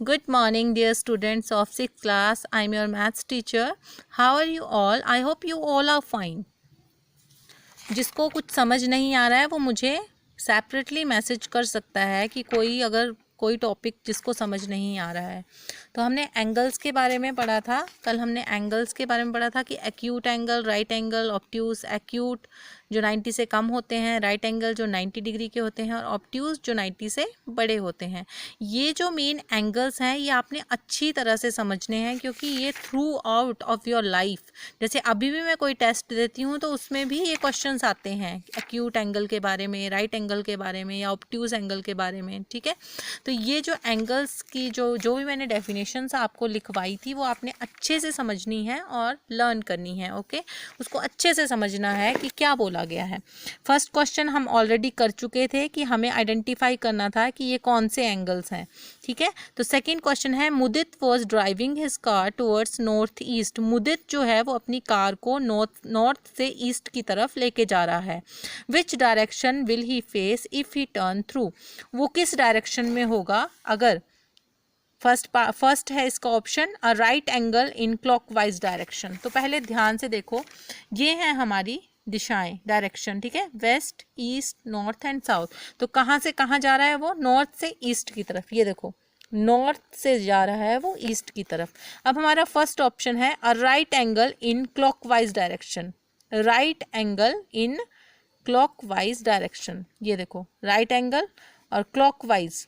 Good morning, dear students of 6th class. I am your maths teacher. How are you all? I hope you all are fine. जिसको कुछ समझ नहीं आ रहा है वो मुझे सेपरेटली मैसेज कर सकता है कि कोई टॉपिक जिसको समझ नहीं आ रहा है। तो हमने एंगल्स के बारे में पढ़ा था, कल हमने एंगल्स के बारे में पढ़ा था कि acute angle, right angle, obtuse. Acute जो 90 से कम होते हैं, राइट एंगल जो 90 डिग्री के होते हैं और ऑब्ट्यूज जो 90 से बड़े होते हैं। ये जो मेन एंगल्स हैं ये आपने अच्छी तरह से समझने हैं, क्योंकि ये through out of your life, जैसे अभी भी मैं कोई टेस्ट देती हूँ तो उसमें भी ये क्वेश्चंस आते हैं एक्यूट एंगल के बारे में, राइट एंगल के बारे में या ऑब्ट्यूज एंगल के बारे में। ठीक है, तो ये जो एंगल्स की जो भी मैंने डेफिनेशंस आपको लिखवाई थी वो आपने अच्छे से समझनी है और लर्न करनी है। ओके, उसको अच्छे से समझना है कि क्या बोला गया है। फर्स्ट क्वेश्चन हम ऑलरेडी कर चुके थे कि हमें आइडेंटिफाई करना था कि ये कौन से एंगल्स हैं। ठीक है, तो सेकेंड क्वेश्चन है Mudit was driving his car towards north east. Mudit जो है वो अपनी कार को नॉर्थ से ईस्ट की तरफ लेके जा रहा है। Which direction will he face if he turn through. वो किस डायरेक्शन में होगा अगर फर्स्ट है इसका option a right angle in clockwise direction. तो पहले ध्यान से देखो, ये है हमारी दिशाएं, डायरेक्शन। ठीक है, west, east, north and south. तो कहाँ से कहाँ जा रहा है वो? नॉर्थ से ईस्ट की तरफ। ये देखो, नॉर्थ से जा रहा है वो ईस्ट की तरफ। अब हमारा फर्स्ट ऑप्शन है a right angle in clockwise direction. Right angle in clockwise direction, ये देखो राइट एंगल और क्लॉकवाइज।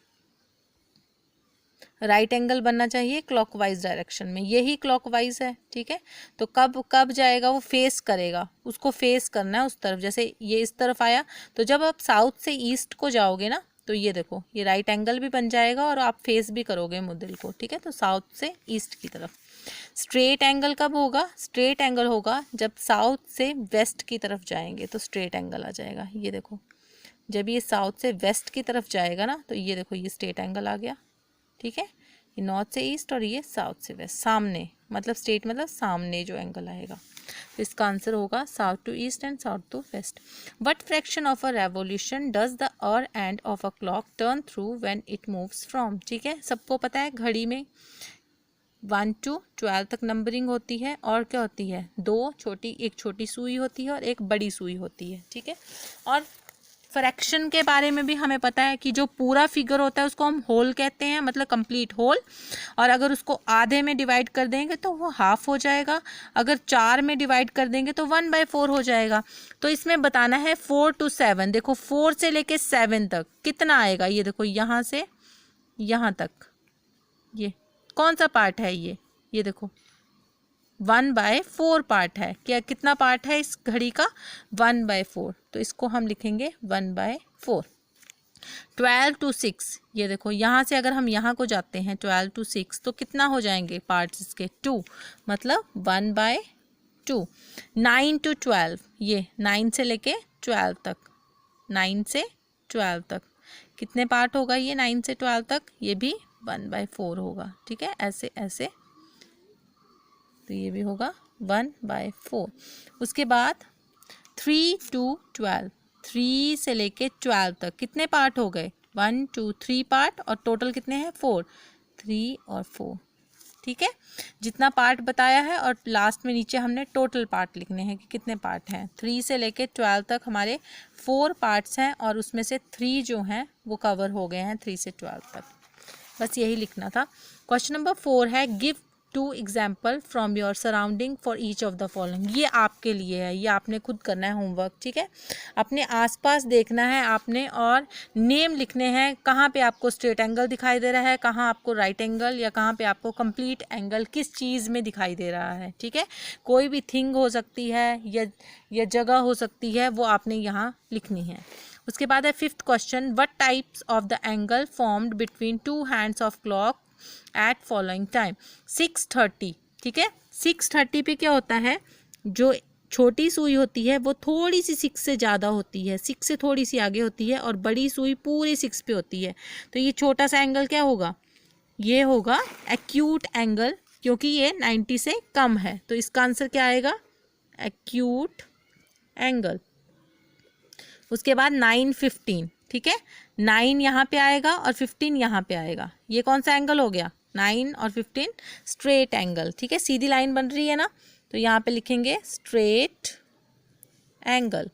राइट एंगल बनना चाहिए क्लॉकवाइज डायरेक्शन में, यही क्लॉकवाइज है। ठीक है, तो कब जाएगा वो? फेस करेगा, उसको फेस करना है उस तरफ। जैसे ये इस तरफ आया तो जब आप साउथ से ईस्ट को जाओगे ना तो ये देखो ये राइट एंगल भी बन जाएगा और आप फेस भी करोगे मुद्दल को। ठीक है, तो साउथ से ईस्ट की तरफ। स्ट्रेट एंगल कब होगा? स्ट्रेट एंगल होगा जब साउथ से वेस्ट की तरफ जाएंगे तो स्ट्रेट एंगल आ जाएगा। ये देखो, जब ये साउथ से वेस्ट की तरफ जाएगा ना तो ये देखो ये स्ट्रेट एंगल आ गया। ठीक है, ये नॉर्थ से ईस्ट और ये साउथ से वेस्ट, सामने मतलब स्ट्रेट मतलब सामने जो एंगल आएगा। तो इसका आंसर होगा south to east and south to west. What fraction of a revolution does the hour hand of a clock turn through when it moves from. ठीक है, सबको पता है घड़ी में 1 to 12 तक नंबरिंग होती है और क्या होती है? एक छोटी सुई होती है और एक बड़ी सुई होती है। ठीक है, और फ्रैक्शन के बारे में भी हमें पता है कि जो पूरा फिगर होता है उसको हम होल कहते हैं, मतलब कंप्लीट होल। और अगर उसको आधे में डिवाइड कर देंगे तो वो हाफ हो जाएगा, अगर 4 में डिवाइड कर देंगे तो 1/4 हो जाएगा। तो इसमें बताना है 4 to 7। देखो 4 से लेके 7 तक कितना आएगा? ये देखो यहाँ से यहाँ तक ये कौन सा पार्ट है? ये देखो 1/4 पार्ट है। क्या कितना पार्ट है इस घड़ी का? 1/4। तो इसको हम लिखेंगे 1/4। 12 to 6, ये देखो यहाँ से अगर हम यहाँ को जाते हैं 12 to 6 तो कितना हो जाएंगे पार्ट्स इसके? 2, मतलब 1/2। 9 to 12, ये 9 से लेके 12 तक, 9 से 12 तक कितने पार्ट होगा? ये 9 से 12 तक ये भी 1/4 होगा। ठीक है, ऐसे ऐसे, तो ये भी होगा 1/4। उसके बाद 3 to 12, 3 से लेके 12 तक कितने पार्ट हो गए? 1 2 3 पार्ट, और टोटल कितने हैं? 4, 3 और 4। ठीक है, जितना पार्ट बताया है और लास्ट में नीचे हमने टोटल पार्ट लिखने हैं कि कितने पार्ट हैं। 3 से लेके 12 तक हमारे 4 पार्ट्स हैं और उसमें से 3 जो हैं वो कवर हो गए हैं 3 से 12 तक। बस यही लिखना था। क्वेश्चन नंबर 4 है give 2 example from your surrounding for each of the following. ये आपके लिए है, ये आपने खुद करना है होमवर्क। ठीक है, अपने आसपास देखना है आपने और नेम लिखने हैं, कहाँ पे आपको स्ट्रेट एंगल दिखाई दे रहा है, कहाँ आपको राइट एंगल, या कहाँ पे आपको कंप्लीट एंगल किस चीज़ में दिखाई दे रहा है। ठीक है, कोई भी थिंग हो सकती है या जगह हो सकती है, वो आपने यहाँ लिखनी है। उसके बाद है 5th question, what types of the angle formed between 2 hands of clock at following time. 6:30। ठीक है, 6:30 पे क्या होता है? जो छोटी सुई होती है वो थोड़ी सी 6 से ज़्यादा होती है, 6 से थोड़ी सी आगे होती है, और बड़ी सुई पूरी 6 पे होती है। तो ये छोटा सा एंगल क्या होगा? ये होगा एक्यूट एंगल, क्योंकि ये 90 से कम है। तो इसका आंसर क्या आएगा? Acute angle. उसके बाद 9:15। ठीक है, 9 यहाँ पे आएगा और 15 यहाँ पे आएगा। ये कौन सा एंगल हो गया? 9 और 15 स्ट्रेट एंगल, ठीक है, सीधी लाइन बन रही है ना, तो यहाँ पे लिखेंगे स्ट्रेट एंगल।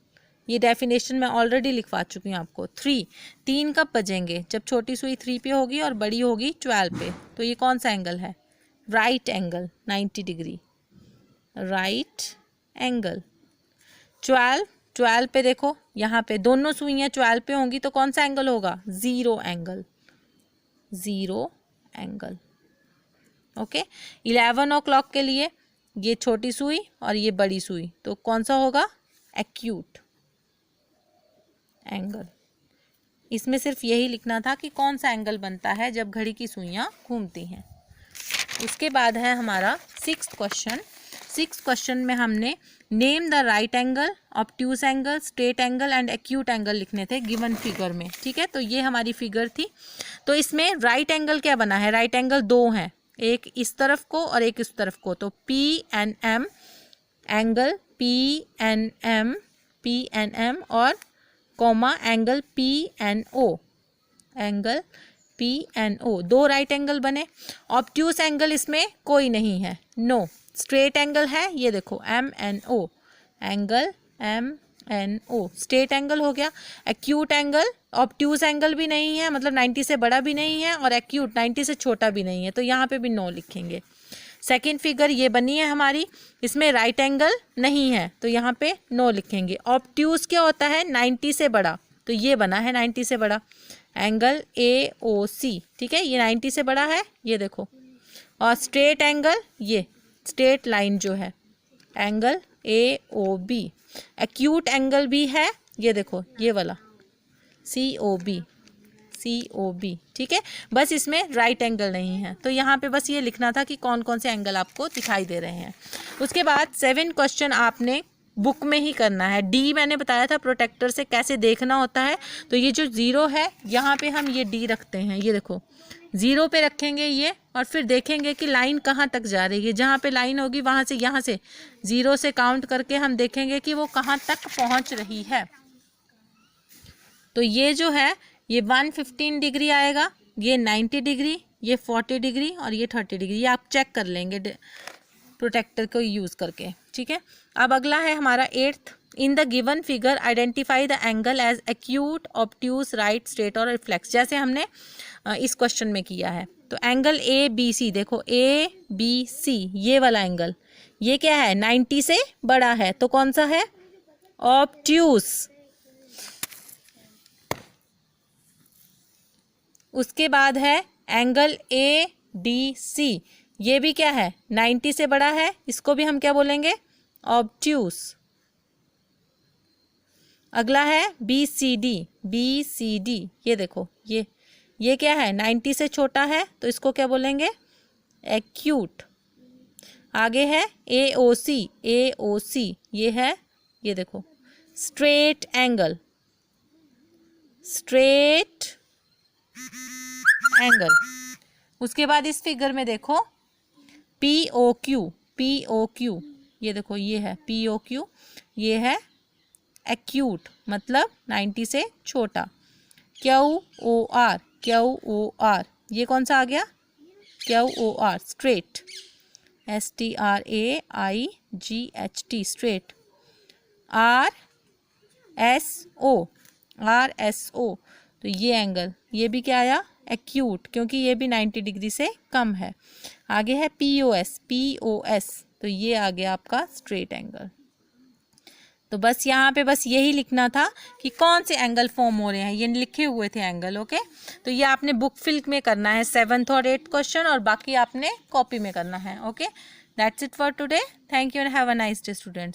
ये डेफिनेशन मैं ऑलरेडी लिखवा चुकी हूँ आपको। 3 कब बजेंगे, जब छोटी सुई 3 पे होगी और बड़ी होगी 12 पे। तो ये कौन सा एंगल है, right angle 90 degree, right angle. 12 पे देखो, यहाँ पे दोनों सुइयाँ 12 पे होंगी तो कौन सा एंगल होगा, 0 एंगल, 0 एंगल। ओके, 11 o'clock के लिए ये छोटी सुई और ये बड़ी सुई, तो कौन सा होगा, एक्यूट एंगल। इसमें सिर्फ यही लिखना था कि कौन सा एंगल बनता है जब घड़ी की सुइयां घूमती हैं। उसके बाद है हमारा 6th क्वेश्चन। 6th क्वेश्चन में हमने name the right angle, obtuse angle, straight angle and acute angle लिखने थे गिवन फिगर में, ठीक है। तो ये हमारी फिगर थी। तो इसमें राइट एंगल क्या बना है, राइट एंगल 2 हैं, एक इस तरफ को और एक इस तरफ को, तो PNM एंगल, PNM और comma angle PNO, angle PNO, 2 right angle बने। ऑब्ट्यूज एंगल इसमें कोई नहीं है, नो। स्ट्रेट एंगल है, ये देखो MNO, angle MNO, straight angle हो गया। एक्यूट एंगल, ऑब्ट्यूज एंगल भी नहीं है, मतलब 90 से बड़ा भी नहीं है, और एक्यूट 90 से छोटा भी नहीं है, तो यहाँ पे भी नो लिखेंगे। सेकेंड फिगर ये बनी है हमारी, इसमें राइट एंगल नहीं है, तो यहाँ पे नो लिखेंगे। ऑब्ट्यूज क्या होता है, 90 से बड़ा, तो ये बना है 90 से बड़ा, एंगल AOC, ठीक है, ये 90 से बड़ा है, ये देखो। और स्ट्रेट एंगल, ये स्ट्रेट लाइन जो है, एंगल AOB। एक्यूट एंगल भी है, ये देखो ये वाला COB, ठीक है। बस इसमें राइट एंगल नहीं है, तो यहाँ पे बस ये लिखना था कि कौन कौन से एंगल आपको दिखाई दे रहे हैं। उसके बाद 7 क्वेश्चन आपने बुक में ही करना है। D मैंने बताया था प्रोटेक्टर से कैसे देखना होता है, तो ये जो 0 है यहाँ पे हम ये D रखते हैं, ये देखो 0 पे रखेंगे ये, और फिर देखेंगे कि लाइन कहाँ तक जा रही है। जहाँ पे लाइन होगी वहाँ से, यहाँ से 0 से काउंट करके हम देखेंगे कि वो कहाँ तक पहुँच रही है। तो ये जो है ये 115 डिग्री आएगा, ये 90 डिग्री, ये 40 डिग्री और ये 30 डिग्री, ये आप चेक कर लेंगे प्रोटेक्टर को यूज़ करके, ठीक है। अब अगला है हमारा 8th। In the given figure identify the angle as acute, obtuse, right, straight और रिफ्लेक्स, जैसे हमने इस क्वेश्चन में किया है। तो एंगल ABC देखो, ABC ये वाला एंगल, ये क्या है, 90 से बड़ा है, तो कौन सा है, ऑब्ट्यूज। उसके बाद है एंगल ADC, ये भी क्या है, 90 से बड़ा है, इसको भी हम क्या बोलेंगे, ऑब्ट्यूज। अगला है BCD, ये देखो ये क्या है, 90 से छोटा है, तो इसको क्या बोलेंगे, एक्यूट। आगे है AOC, ये है, ये देखो स्ट्रेट एंगल, उसके बाद इस फिगर में देखो POQ, ये देखो ये है POQ, ये है एक्यूट, मतलब 90 से छोटा। QOR, ये कौन सा आ गया, QOR, straight, STRAIGHT, straight. RSO, तो ये एंगल, ये भी क्या आया, एक्यूट, क्योंकि ये भी 90 डिग्री से कम है। आगे है POS, तो ये आ गया आपका स्ट्रेट एंगल। तो बस यहाँ पे बस यही लिखना था कि कौन से एंगल फॉर्म हो रहे हैं, ये लिखे हुए थे एंगल, ओके। तो ये आपने बुक फिल में करना है 7th और 8th क्वेश्चन, और बाकी आपने कॉपी में करना है, okay. That's it for today, thank you and have a nice day students.